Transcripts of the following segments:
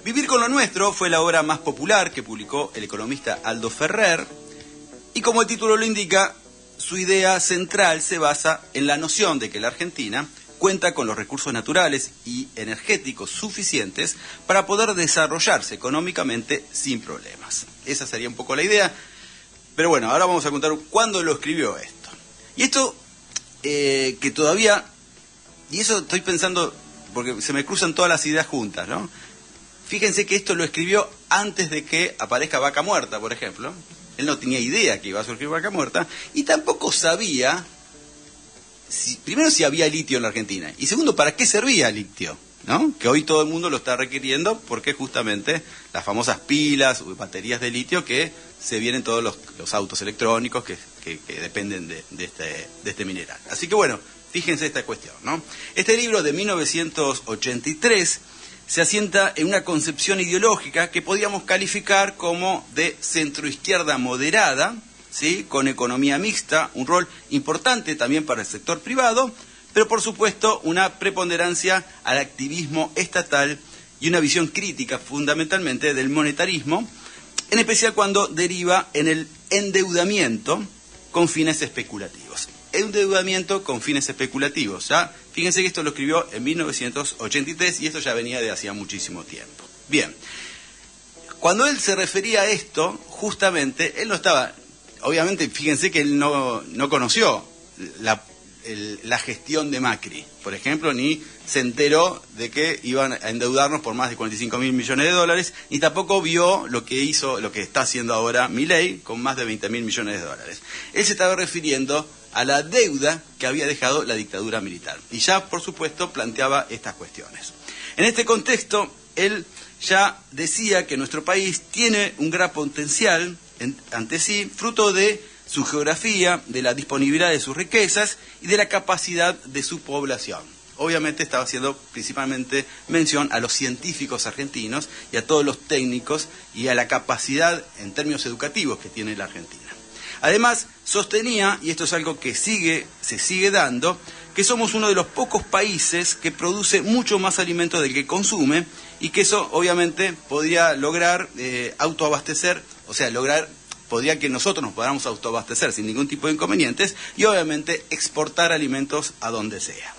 Vivir con lo nuestro fue la obra más popular que publicó el economista Aldo Ferrer, y como el título lo indica, su idea central se basa en la noción de que la Argentina cuenta con los recursos naturales y energéticos suficientes para poder desarrollarse económicamente sin problemas. Esa sería un poco la idea, pero bueno, ahora vamos a contar cuándo lo escribió esto. Y esto que todavía, y eso estoy pensando, porque se me cruzan todas las ideas juntas, ¿no? Fíjense que esto lo escribió antes de que aparezca Vaca Muerta, por ejemplo. Él no tenía idea que iba a surgir Vaca Muerta, y tampoco sabía, primero, si había litio en la Argentina, y segundo, para qué servía el litio, ¿no? Que hoy todo el mundo lo está requiriendo, porque justamente las famosas pilas o baterías de litio que se vienen todos los autos electrónicos que dependen de este mineral. Así que bueno, fíjense esta cuestión, ¿no? Este libro de 1983 se asienta en una concepción ideológica que podríamos calificar como de centroizquierda moderada, ¿sí? Con economía mixta, un rol importante también para el sector privado, pero por supuesto una preponderancia al activismo estatal y una visión crítica fundamentalmente del monetarismo, en especial cuando deriva en el endeudamiento con fines especulativos. Endeudamiento con fines especulativos, ¿ya? Fíjense que esto lo escribió en 1983 y esto ya venía de hacía muchísimo tiempo. Bien, cuando él se refería a esto, justamente, él no estaba, obviamente, fíjense que él no conoció la gestión de Macri, por ejemplo, ni se enteró de que iban a endeudarnos por más de 45.000 millones de dólares, ni tampoco vio lo que está haciendo ahora Milei con más de 20.000 millones de dólares. Él se estaba refiriendo a la deuda que había dejado la dictadura militar. Y ya, por supuesto, planteaba estas cuestiones. En este contexto, él ya decía que nuestro país tiene un gran potencial ante sí, fruto de su geografía, de la disponibilidad de sus riquezas y de la capacidad de su población. Obviamente estaba haciendo principalmente mención a los científicos argentinos y a todos los técnicos y a la capacidad en términos educativos que tiene la Argentina. Además, sostenía, y esto es algo que se sigue dando, que somos uno de los pocos países que produce mucho más alimento del que consume, y que eso obviamente podría lograr autoabastecer, o sea, podría que nosotros nos podamos autoabastecer sin ningún tipo de inconvenientes, y obviamente exportar alimentos a donde sea.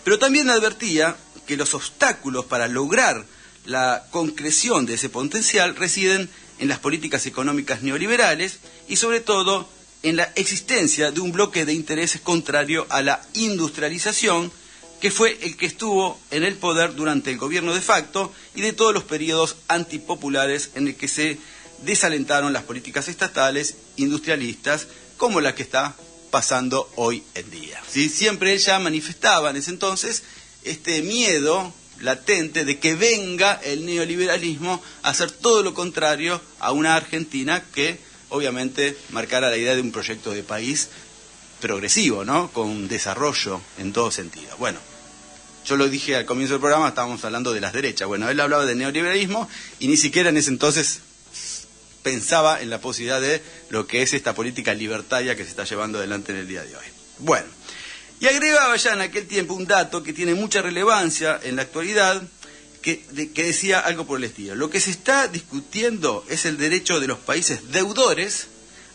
Pero también advertía que los obstáculos para lograr la concreción de ese potencial residen en las políticas económicas neoliberales y sobre todo en la existencia de un bloque de intereses contrario a la industrialización, que fue el que estuvo en el poder durante el gobierno de facto y de todos los periodos antipopulares en el que se desalentaron las políticas estatales industrialistas, como la que está pasando hoy en día. ¿Sí? Siempre él ya manifestaba en ese entonces este miedo latente de que venga el neoliberalismo a hacer todo lo contrario a una Argentina que obviamente marcara la idea de un proyecto de país progresivo, ¿no? Con desarrollo en todo sentido. Bueno, yo lo dije al comienzo del programa, estábamos hablando de las derechas. Bueno, él hablaba de neoliberalismo y ni siquiera en ese entonces pensaba en la posibilidad de lo que es esta política libertaria que se está llevando adelante en el día de hoy. Bueno, y agregaba ya en aquel tiempo un dato que tiene mucha relevancia en la actualidad, que decía algo por el estilo: lo que se está discutiendo es el derecho de los países deudores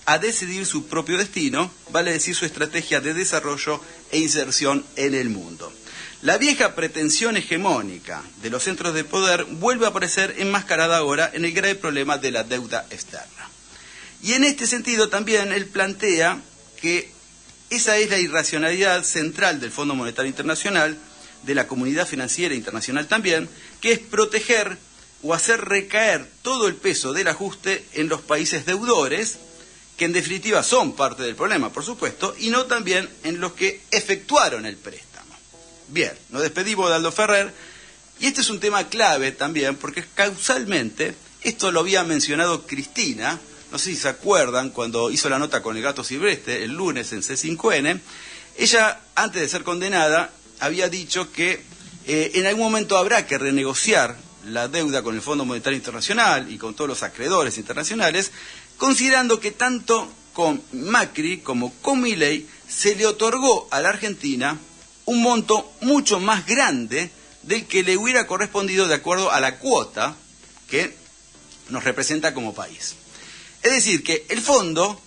a decidir su propio destino, vale decir su estrategia de desarrollo e inserción en el mundo. La vieja pretensión hegemónica de los centros de poder vuelve a aparecer enmascarada ahora en el grave problema de la deuda externa. Y en este sentido también él plantea que esa es la irracionalidad central del Fondo Monetario Internacional, de la comunidad financiera internacional también, que es proteger o hacer recaer todo el peso del ajuste en los países deudores, que en definitiva son parte del problema, por supuesto, y no también en los que efectuaron el préstamo. Bien, nos despedimos de Aldo Ferrer, y este es un tema clave también, porque causalmente, esto lo había mencionado Cristina, no sé si se acuerdan, cuando hizo la nota con el Gato Silvestre el lunes en C5N, ella, antes de ser condenada, había dicho que en algún momento habrá que renegociar la deuda con el Fondo Monetario Internacional y con todos los acreedores internacionales, considerando que tanto con Macri como con Milei se le otorgó a la Argentina un monto mucho más grande del que le hubiera correspondido de acuerdo a la cuota que nos representa como país. Es decir, que el fondo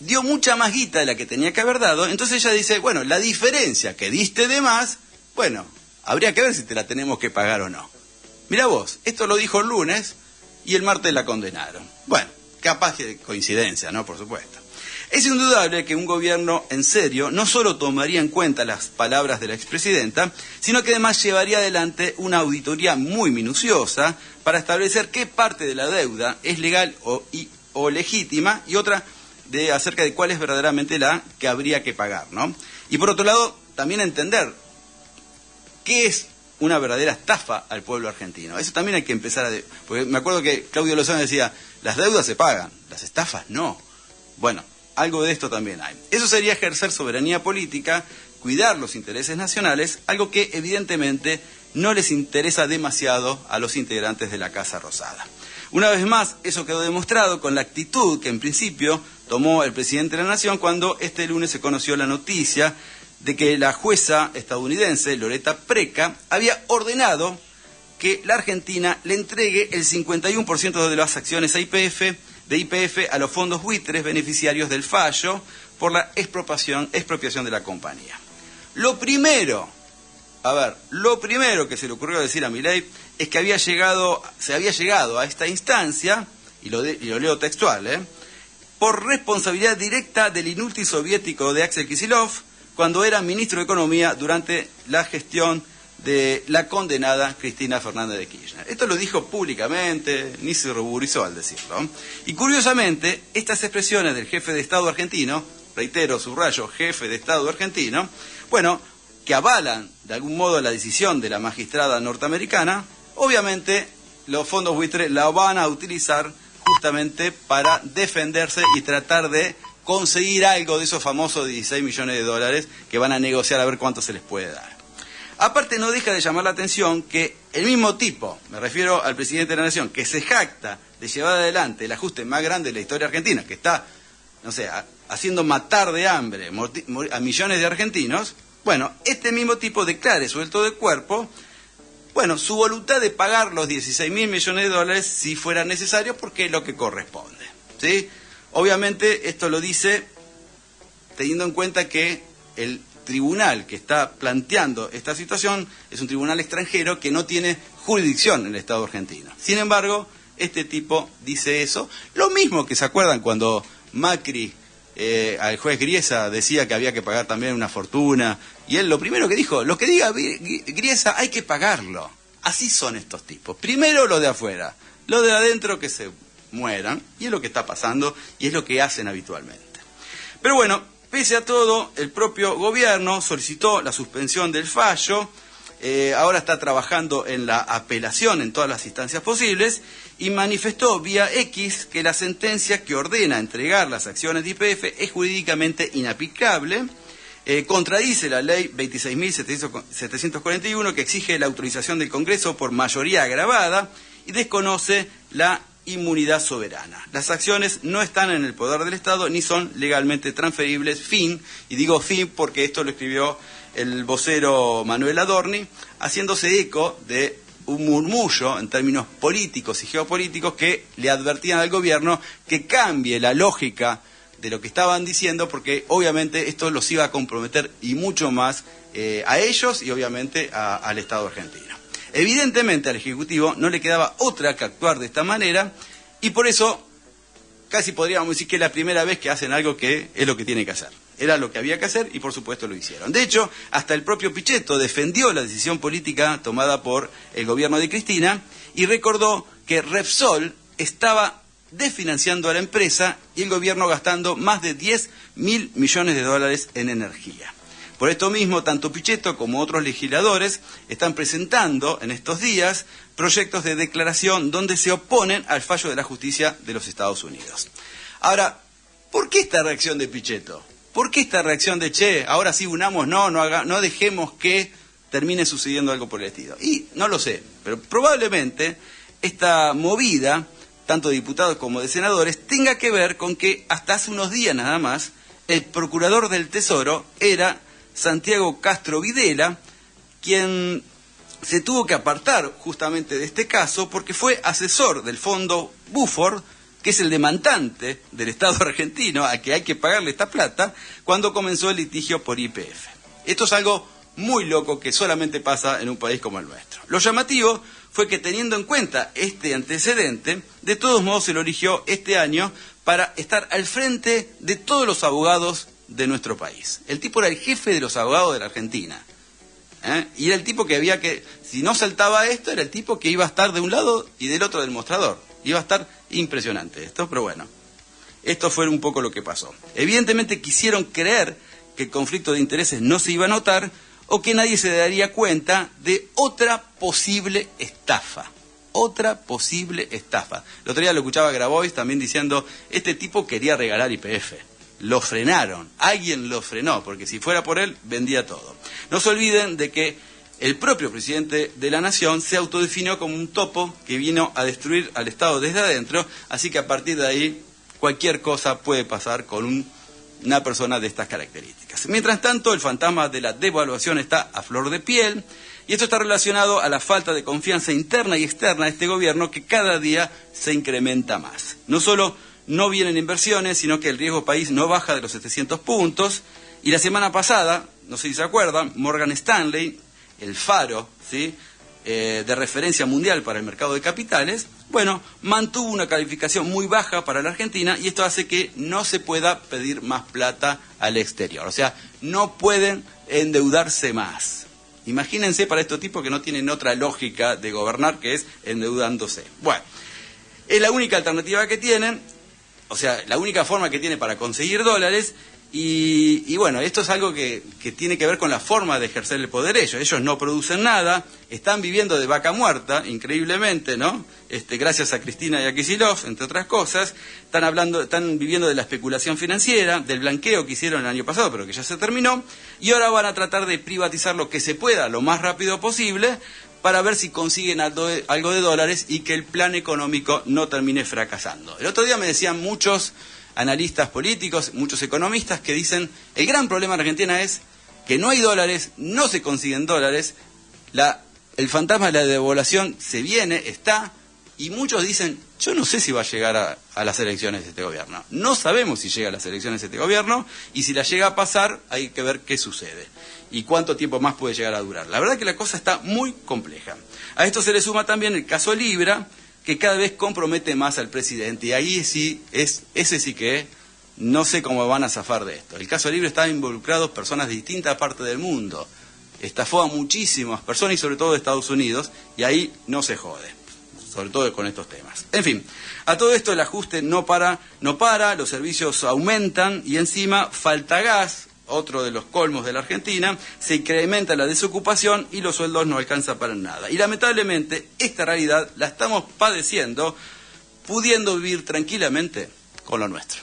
dio mucha más guita de la que tenía que haber dado, entonces ella dice, bueno, la diferencia que diste de más, bueno, habría que ver si te la tenemos que pagar o no. Mirá vos, esto lo dijo el lunes y el martes la condenaron. Bueno, capaz de coincidencia, ¿no? Por supuesto. Es indudable que un gobierno en serio no solo tomaría en cuenta las palabras de la expresidenta, sino que además llevaría adelante una auditoría muy minuciosa para establecer qué parte de la deuda es legal o legítima y otra acerca de cuál es verdaderamente la que habría que pagar, ¿no? Y por otro lado, también entender qué es una verdadera estafa al pueblo argentino. Eso también hay que empezar porque me acuerdo que Claudio Lozano decía, las deudas se pagan, las estafas no. Bueno, algo de esto también hay. Eso sería ejercer soberanía política, cuidar los intereses nacionales, algo que evidentemente no les interesa demasiado a los integrantes de la Casa Rosada. Una vez más, eso quedó demostrado con la actitud que en principio tomó el presidente de la Nación cuando este lunes se conoció la noticia de que la jueza estadounidense, Loretta Preca, había ordenado que la Argentina le entregue el 51% de las acciones de YPF a los fondos buitres beneficiarios del fallo por la expropiación de la compañía. Lo primero que se le ocurrió decir a Milei es que se había llegado a esta instancia, y lo leo textual, por responsabilidad directa del inútil soviético de Axel Kicillof, cuando era ministro de Economía durante la gestión de la condenada Cristina Fernández de Kirchner. Esto lo dijo públicamente, ni se ruborizó al decirlo. Y curiosamente, estas expresiones del jefe de Estado argentino, reitero, subrayo, jefe de Estado argentino, bueno, que avalan de algún modo la decisión de la magistrada norteamericana, obviamente los fondos buitres la van a utilizar justamente para defenderse y tratar de conseguir algo de esos famosos 16 millones de dólares que van a negociar a ver cuánto se les puede dar. Aparte no deja de llamar la atención que el mismo tipo, me refiero al presidente de la Nación, que se jacta de llevar adelante el ajuste más grande de la historia argentina, que está, no sé, haciendo matar de hambre a millones de argentinos, bueno, este mismo tipo declare suelto de cuerpo, bueno, su voluntad de pagar los 16 mil millones de dólares si fuera necesario, porque es lo que corresponde, ¿sí? Obviamente esto lo dice teniendo en cuenta que el tribunal que está planteando esta situación es un tribunal extranjero que no tiene jurisdicción en el Estado argentino. Sin embargo, este tipo dice eso. Lo mismo que se acuerdan cuando Macri al juez Griesa decía que había que pagar también una fortuna, y él lo primero que dijo, lo que diga Griesa hay que pagarlo. Así son estos tipos. Primero lo de afuera, lo de adentro que se mueran, y es lo que está pasando y es lo que hacen habitualmente. Pero bueno, pese a todo, el propio gobierno solicitó la suspensión del fallo, ahora está trabajando en la apelación en todas las instancias posibles y manifestó vía X que la sentencia que ordena entregar las acciones de YPF es jurídicamente inaplicable, contradice la ley 26.741 que exige la autorización del Congreso por mayoría agravada y desconoce la inmunidad soberana. Las acciones no están en el poder del Estado ni son legalmente transferibles. Fin, y digo fin porque esto lo escribió el vocero Manuel Adorni, haciéndose eco de un murmullo en términos políticos y geopolíticos que le advertían al gobierno que cambie la lógica de lo que estaban diciendo, porque obviamente esto los iba a comprometer y mucho más a ellos y obviamente al Estado argentino. Evidentemente al Ejecutivo no le quedaba otra que actuar de esta manera y por eso casi podríamos decir que es la primera vez que hacen algo que es lo que tiene que hacer. Era lo que había que hacer y por supuesto lo hicieron. De hecho, hasta el propio Pichetto defendió la decisión política tomada por el gobierno de Cristina y recordó que Repsol estaba desfinanciando a la empresa y el gobierno gastando más de 10 mil millones de dólares en energía. Por esto mismo, tanto Pichetto como otros legisladores están presentando en estos días proyectos de declaración donde se oponen al fallo de la justicia de los Estados Unidos. Ahora, ¿por qué esta reacción de Pichetto? ¿Por qué esta reacción de, ahora sí unamos, no dejemos que termine sucediendo algo por el estilo? Y no lo sé, pero probablemente esta movida, tanto de diputados como de senadores, tenga que ver con que hasta hace unos días nada más, el procurador del Tesoro era Santiago Castro Videla, quien se tuvo que apartar justamente de este caso porque fue asesor del fondo Buford, que es el demandante del Estado argentino, a que hay que pagarle esta plata, cuando comenzó el litigio por YPF. Esto es algo muy loco que solamente pasa en un país como el nuestro. Lo llamativo fue que, teniendo en cuenta este antecedente, de todos modos se lo eligió este año para estar al frente de todos los abogados de nuestro país. El tipo era el jefe de los abogados de la Argentina. Y era el tipo que había que, si no saltaba esto, era el tipo que iba a estar de un lado y del otro del mostrador. Iba a estar impresionante esto, pero bueno, esto fue un poco lo que pasó. Evidentemente quisieron creer que el conflicto de intereses no se iba a notar o que nadie se daría cuenta de otra posible estafa. Otra posible estafa. El otro día lo escuchaba a Grabois también diciendo, este tipo quería regalar YPF. Lo frenaron, alguien lo frenó, porque si fuera por él, vendía todo. No se olviden de que el propio presidente de la Nación se autodefinió como un topo que vino a destruir al Estado desde adentro, así que a partir de ahí cualquier cosa puede pasar con una persona de estas características. Mientras tanto, el fantasma de la devaluación está a flor de piel, y esto está relacionado a la falta de confianza interna y externa de este gobierno, que cada día se incrementa más. No solo no vienen inversiones, sino que el riesgo país no baja de los 700 puntos, y la semana pasada, no sé si se acuerdan, Morgan Stanley, el faro, ¿sí?, de referencia mundial para el mercado de capitales, bueno, mantuvo una calificación muy baja para la Argentina, y esto hace que no se pueda pedir más plata al exterior. O sea, no pueden endeudarse más. Imagínense para estos tipos que no tienen otra lógica de gobernar, que es endeudándose. Bueno, es la única alternativa que tienen, o sea, la única forma que tiene para conseguir dólares. Y bueno, esto es algo que tiene que ver con la forma de ejercer el poder ellos. Ellos no producen nada, están viviendo de vaca muerta, increíblemente, ¿no? Gracias a Cristina y a Kicillof, entre otras cosas. Están viviendo de la especulación financiera, del blanqueo que hicieron el año pasado, pero que ya se terminó. Y ahora van a tratar de privatizar lo que se pueda, lo más rápido posible, para ver si consiguen algo de dólares y que el plan económico no termine fracasando. El otro día me decían muchos analistas políticos, muchos economistas, que dicen, el gran problema en Argentina es que no hay dólares, no se consiguen dólares, el fantasma de la devaluación se viene, está, y muchos dicen, yo no sé si va a llegar a las elecciones de este gobierno. No sabemos si llega a las elecciones de este gobierno, y si la llega a pasar, hay que ver qué sucede y cuánto tiempo más puede llegar a durar. La verdad que la cosa está muy compleja. A esto se le suma también el caso Libra, que cada vez compromete más al presidente, y ahí sí, ese sí que no sé cómo van a zafar de esto. El caso Libra está involucrado personas de distintas partes del mundo, estafó a muchísimas personas y sobre todo de Estados Unidos, y ahí no se jode, sobre todo con estos temas. En fin, a todo esto el ajuste no para, los servicios aumentan y encima falta gas, otro de los colmos de la Argentina, se incrementa la desocupación y los sueldos no alcanzan para nada. Y lamentablemente esta realidad la estamos padeciendo, pudiendo vivir tranquilamente con lo nuestro.